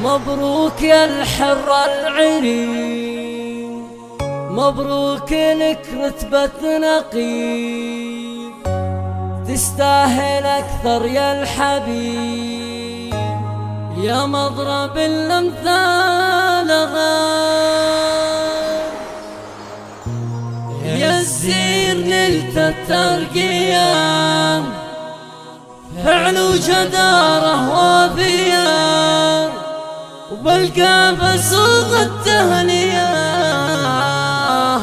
مبروك يا الحر العريق، مبروك لك رتبة نقيب، تستاهل أكثر يا الحبيب، يا مضرب الأمثال غار، يا الزير نلت الترقية، فعل وجدارة وافية، وبالقافة صوغ التهنية،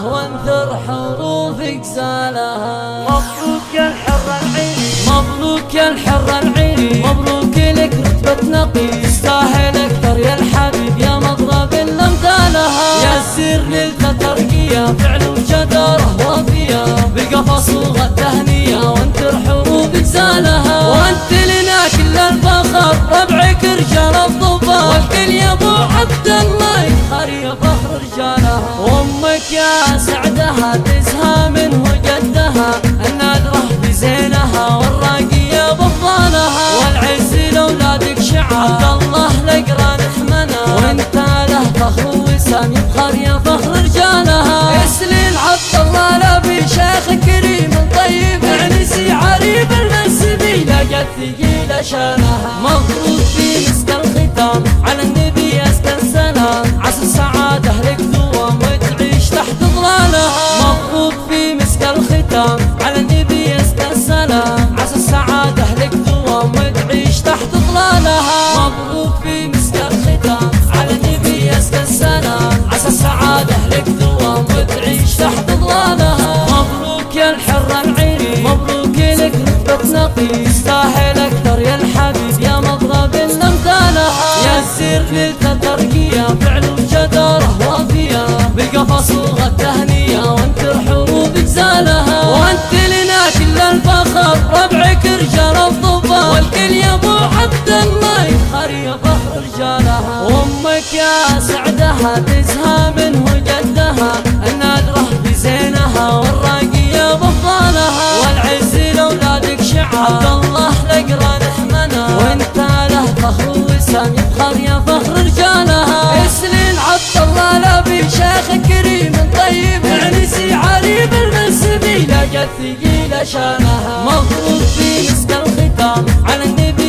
وانثر حروفك زالها. مبروك يا الحر العيني، مبروك يا الحر العيني، مبروك لك رتبة نقي، تستاهل أكثر يا الحبيب، يا مضرب الأمثالها، يا السر نلت ترقية، فعل وجدارة وافية، بالقافة صوغ التهنية، وانثر حروفك زالها. وانت لنا كل الفخر، ربعك رجال الظفر، والكل يا ابو عبد الله يفخر يا فخر رجالها. وامك يا سعدها تزهى منه جدها، النادرة بزينها والراقية بفضالها، والعز لاولادك شعار، عبد الله الاقران احمنا، وانت له فخر وسام يفخر يا فخر رجالها. اسلم عبد الله لبي شيخ كريم طيب، عنسي عريب المنسبي لقت ثقيل شانها. مبروك في مسك الختام على النبي اسكن سلام، عسى السعاده لك دوام وتعيش تحت ظلالها. مبروك في مسك الختام على النبي اسكن سلام، عسى السعاده لك دوام وتعيش تحت ظلالها. مبروك في مسك الختام على النبي اسكن سلام، عسى السعاده لك دوام وتعيش تحت ظلالها. مبروك يا الحر العيني، مبروك لك رتبة نقي، تستاهل أكثر يا الحبيب، يا مضرب الأمثالها، يا السر نلت ترقية، فعل وجدارة وافية، بالقفا صوغ التهنية، وانثر حروفك زالها. وانت لنا كل الفخر، ربعك رجال الظفر، والكل يا ابو عبد الله يفخر يا فخر رجالها. وامك يا سعدها تزهى منه جدها، النادرة بزينها والراقية بفضالها، والعز لاولادك شعار، عبد الله الاقران احمنا، وانت له فخر وسام يفخر يا فخر رجالها. اسلم عبد الله لبي شيخ كريم طيب، عنسي عريب المنسبي لقت ثقيل شانها. مبروك في مسك الختام على النبي